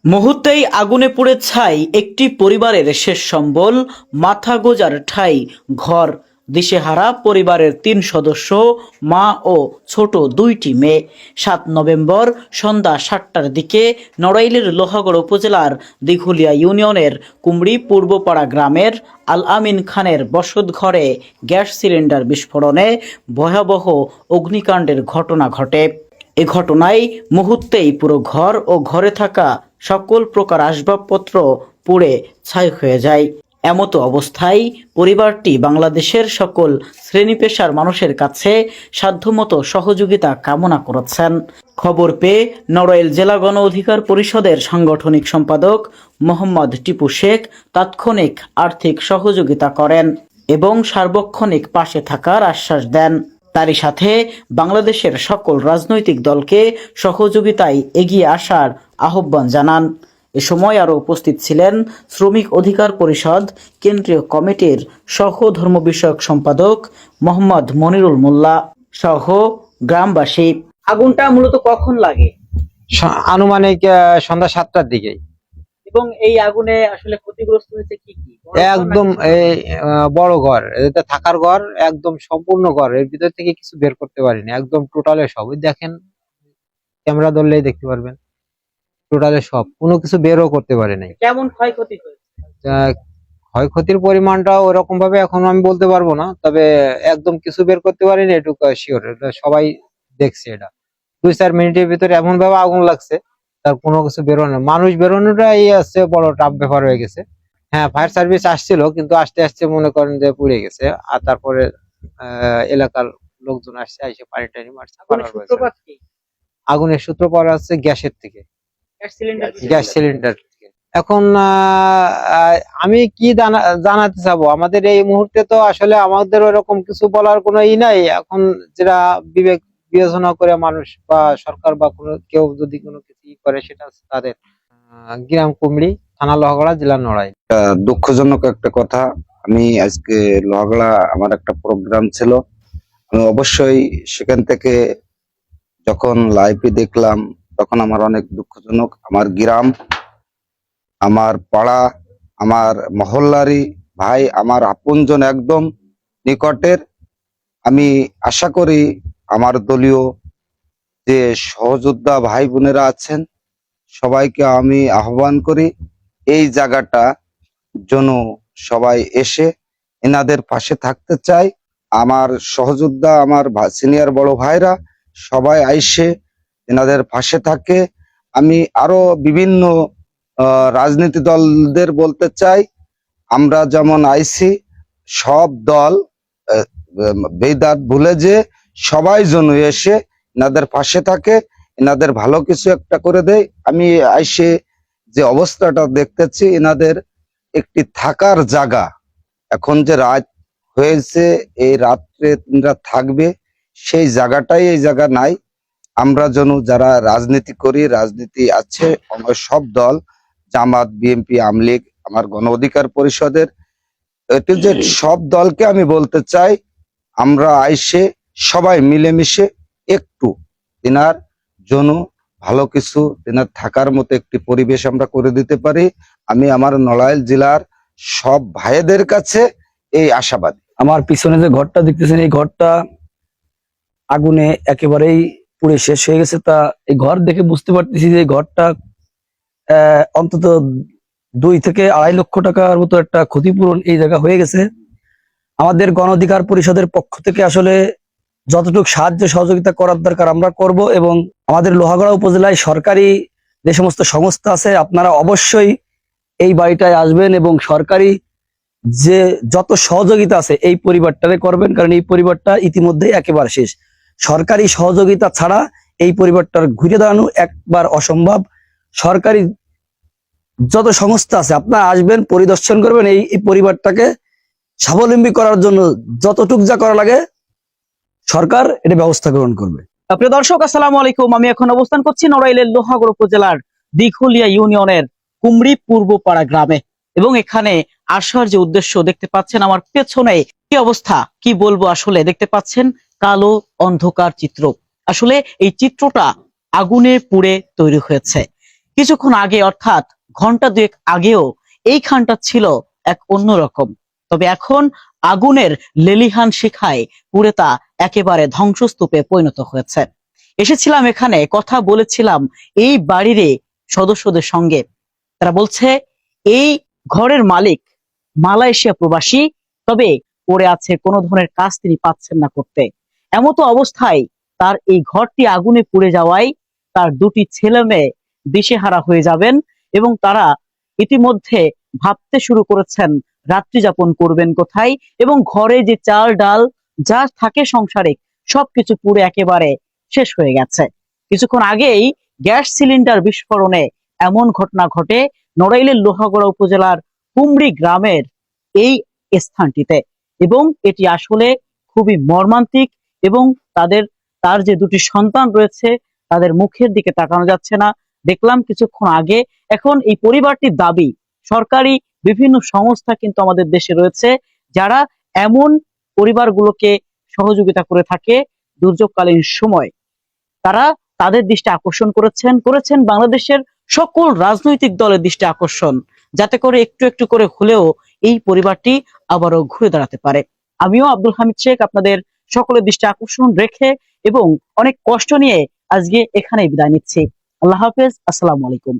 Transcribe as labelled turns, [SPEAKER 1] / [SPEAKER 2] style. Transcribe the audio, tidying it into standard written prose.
[SPEAKER 1] মুহূর্তেই আগুনে পুড়ে ছাই একটি পরিবারের শেষ সম্বল, মাথা গোঁজার ঠাঁই ঘর। দিশেহারা পরিবারের ৩ সদস্য, মা ও ছোট ২টি মেয়ে। ৭ নভেম্বর সন্ধ্যা ৭টার দিকে নড়াইলের লোহাগড় উপজেলার দিঘুলিয়া ইউনিয়নের কুমড়ি পূর্বপাড়া গ্রামের আল আমিন খানের বসতঘরে গ্যাস সিলিন্ডার বিস্ফোরণে ভয়াবহ অগ্নিকাণ্ডের ঘটনা ঘটে। এ ঘটনায় মুহূর্তেই পুরো ঘর ও ঘরে থাকা সকল প্রকার আসবাবপত্র পুড়ে ছাই হয়ে যায়। এমতো অবস্থায় পরিবারটি বাংলাদেশের সকল শ্রেণী পেশার মানুষের কাছে সাধ্যমতো সহযোগিতা কামনা করেছেন। খবর পেয়ে নড়াইল জেলা গণ অধিকার পরিষদের সাংগঠনিক সম্পাদক মোহাম্মদ টিপু শেখ তাৎক্ষণিক আর্থিক সহযোগিতা করেন এবং সার্বক্ষণিক পাশে থাকার আশ্বাস দেন। তারই সাথে বাংলাদেশের সকল রাজনৈতিক দলকে সহযোগিতায় এগিয়ে আসার আহ্বান জানান। এ সময় আরও উপস্থিত ছিলেন শ্রমিক অধিকার পরিষদ কেন্দ্রীয় কমিটির সহ ধর্ম বিষয়ক সম্পাদক মোহাম্মদ মনিরুল মোল্লা সহ গ্রামবাসী। আগুনটা মূলত কখন লাগে?
[SPEAKER 2] আনুমানিক সন্ধ্যা ৭টার দিকে।
[SPEAKER 1] এবং এই আগুনে আসলে ক্ষতিগ্রস্ত হয়েছে কি কি?
[SPEAKER 2] একদম বড় ঘর, এটা থাকার ঘর, একদম সম্পূর্ণ ঘর, এর ভিতর থেকে কিছু বের করতে পারিনি, একদম টোটালে সব। ওই দেখেন, ক্যামেরা ধরলেই দেখতে পারবেন, টোটালে সব, কোনো কিছু বেরও করতে পারি নাই।
[SPEAKER 1] কেমন ক্ষয়ক্ষতি হয়েছে?
[SPEAKER 2] ক্ষয়ক্ষতির পরিমাণটা ওরকম ভাবে এখন আমি বলতে পারবো না, তবে একদম কিছু বের করতে পারিনি এটুকু শিওর। সবাই দেখছে, এটা ২-৪ মিনিটের ভিতরে এমন ভাবে আগুন লাগছে, তার কোনো কিছু বেরোনো, মানুষ বেরোনোটাই আসছে বড় টাফ ব্যাপার হয়ে গেছে। হ্যাঁ, ফায়ার সার্ভিস আসছিল, কিন্তু আস্তে আস্তে মনে করেন যে পুড়ে গেছে। আর তারপরে এলাকার লোকজন আসছে, এসে পানি টানি মারছে। আগুনের সূত্রপাত আছে গ্যাসের থেকে, গ্যাস সিলিন্ডার থেকে। এখন আমি কি জানাতে চাবো, আমাদের এই মুহূর্তে তো আসলে আমাদের ওরকম কিছু বলার কোনো নাই। এখন যেটা বিবেক বিবেচনা করে মানুষ বা সরকার বা কোনো কেউ যদি কোনো কিছু করে, সেটা তাদের। গ্রাম কুমড়ি, থানা লোহাগড়া, জেলা নড়াইল।
[SPEAKER 3] দুঃখজনক একটা কথা, আমি আজকে লোহাগড়া আমার একটা প্রোগ্রাম ছিল, আমি অবশ্যই সেখান থেকে যখন লাইভে দেখলাম তখন আমার অনেক দুঃখজনক। আমার গ্রাম, আমার পাড়া, আমার মহল্লারই ভাই, আমার আপনজন, একদম নিকটের। আমি আশা করি আমার দলীয় যে সহযোদ্ধা ভাই বোনেরা আছেন, সবাইকে আমি আহ্বান করি এই জায়গাটা যেন সবাই এসে এনাদের পাশে থাকতে চাই। আমার সহযোদ্ধা, আমার সিনিয়র বড় ভাইরা সবাই আইসে এনাদের পাশে থাকে। আমি আরো বিভিন্ন রাজনীতি দলদের বলতে চাই, আমরা যেমন আইসি, সব দল বেদাত ভুলে যে সবাই যেন এসে এনাদের পাশে থাকে, এনাদের ভালো কিছু একটা করে দেয়। আমি আইসে যে অবস্থাটা দেখতেছি, এনাদের একটি থাকার জায়গা, এখন যে রাত হয়েছে, এই রাত্রে এরা থাকবে, সেই জায়গাটাই এই জায়গা নাই। আমরা যেন যারা রাজনীতি করি, রাজনীতি আছে আমার সব দল, জামাত, বিএনপি, আওয়ামী লীগ, আমার গণ অধিকার পরিষদের, এটি যে সব দলকে আমি বলতে চাই, আমরা আইসে সবাই মিলেমিশে একটু এনার জন্য ভালো কিছু, এনার থাকার মতো একটি পরিবেশ আমরা করে দিতে পারি। আমি আমার নড়াইল জেলার সব ভাইদের কাছে এই আশাবাদী।
[SPEAKER 4] আমার পিছনে যে ঘরটা দেখতেছেন, এই ঘরটা আগুনে একেবারেই পুড়ে শেষ হয়ে গেছে। তা এই ঘর দেখে বুঝতে পারতেছি যে এই ঘরটা অন্তত 2 থেকে 2.5 লক্ষ টাকার মতো একটা ক্ষতিপূরণ এই জায়গা হয়ে গেছে। আমাদের গণ অধিকার পরিষদের পক্ষ থেকে আসলে যতটুকু সাহায্য সহযোগিতা করার দরকার আমরা করব, এবং আমাদের লোহাগড়া উপজেলায় সরকারি যে সমস্ত সংস্থা আছে, আপনারা অবশ্যই এই বাড়িটায় আসবেন এবং সরকারি যে যত সহযোগিতা আছে এই পরিবারটারে করবেন, কারণ এই পরিবারটা ইতিমধ্যে একেবারে শেষ। সরকারি সহযোগিতা ছাড়া এই পরিবারটার ঘুরে দাঁড়ানো একবার অসম্ভব। সরকারি যত সংস্থা আছে আপনারা আসবেন, পরিদর্শন করবেন, এই পরিবারটাকে স্বাবলম্বী করার জন্য যতটুক যা করা লাগে সরকার এটা ব্যবস্থা গ্রহণ করবে।
[SPEAKER 1] প্রিয় দর্শক, আসসালামু আলাইকুম। আমি এখন অবস্থান করছি নড়াইলের লোহাগড় উপজেলার দিঘুলিয়া ইউনিয়নের কুমড়ি পূর্বপাড়া গ্রামে, এবং এখানে আসার যে উদ্দেশ্য দেখতে পাচ্ছেন আমার পেছনে, কি অবস্থা কি বলবো, আসলে দেখতে পাচ্ছেন কালো অন্ধকার চিত্র। আসলে এই চিত্রটা আগুনে পুড়ে তৈরি হয়েছে। কিছুক্ষণ আগে অর্থাৎ ঘন্টা দুয়েক আগেও এই খানটা ছিল এক অন্যরকম, তবে এখন আগুনের লেলিহান শিখায় পুড়ে তা একেবারে ধ্বংসস্তূপে পরিণত হয়েছে। এসেছিলাম এখানে, কথা বলেছিলাম এই বাড়ির সদস্যদের সঙ্গে। তারা বলছে এই ঘরের মালিক মালয়েশিয়া প্রবাসী, তবে পড়ে আছে, কোনো ধরনের কাজ তিনি পাচ্ছেন না করতে। এমতো অবস্থায় তার এই ঘরটি আগুনে পুড়ে যাওয়ায় তার দুটি ছেলে মেয়ে দিশেহারা হয়ে যাবেন এবং তারা ইতিমধ্যে ভাবতে শুরু করেছেন রাত্রি যাপন করবেন কোথায়, এবং ঘরে যে চাল ডাল যা থাকে সংসারে সবকিছু পুড়ে একেবারে শেষ হয়ে গেছে। কিছুক্ষণ আগেই গ্যাস সিলিন্ডার বিস্ফোরণে এমন ঘটনা ঘটে নড়াইলের লোহাগড়া উপজেলার কুমড়ি গ্রামের এই স্থানটিতে, এবং এটি আসলে খুবই মর্মান্তিক। এবং তার যে দুটি সন্তান রয়েছে তাদের মুখের দিকে তাকানো যাচ্ছে না, দেখলাম কিছুক্ষণ আগে। এখন এই পরিবারটির দাবি, সরকারি বিভিন্ন সংস্থা কিন্তু আমাদের দেশে রয়েছে যারা এমন পরিবারগুলোকে সহযোগিতা করে থাকে দুর্যোগকালীন সময়, তারা তাদের দৃষ্টি আকর্ষণ করেছেন বাংলাদেশের সকল রাজনৈতিক দলের দৃষ্টি আকর্ষণ, যাতে করে একটু একটু করে হলেও এই পরিবারটি আবারও ঘুরে দাঁড়াতে পারে। আমিও আব্দুল হামিদ শেখ আপনাদের সকলের দৃষ্টি আকর্ষণ রেখে এবং অনেক কষ্ট নিয়ে আজকে এখানেই বিদায় নিচ্ছি। আল্লাহ হাফেজ, আসসালামু আলাইকুম।